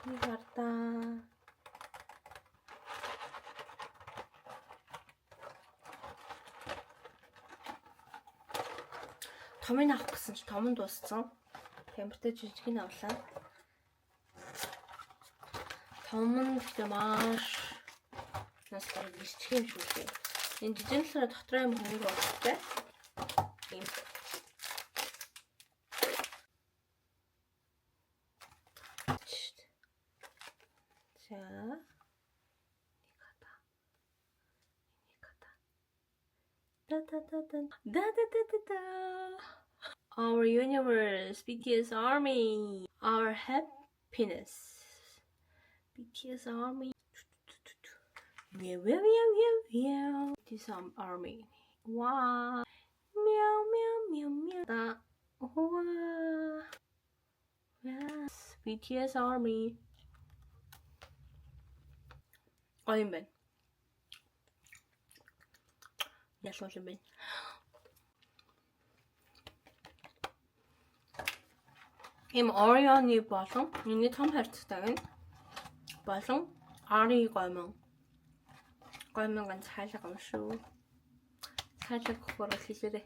Хардаа. Томыг авах гэсэн чи том нь дууссан. Тамиртай жижигний авлаа. Том нь гэхдээ маш нас бараг бисчих юм шүү дээ. Энэ жижигнэлээ дотроо юм хоёр болтой. Ийм. За. Da. Our universe, BTS Army, our happiness, BTS Army. Meow. BTS Army. Wow. Meow. Da. Wow. Yes, BTS Army. Ayun ben. Ялуулсан байна. Им Oreo-ны болон миний том хайрцагтайг нь болон Ari гомон ганц хайлга юм шүү. Хайлга хөрөөл хэлээрэй.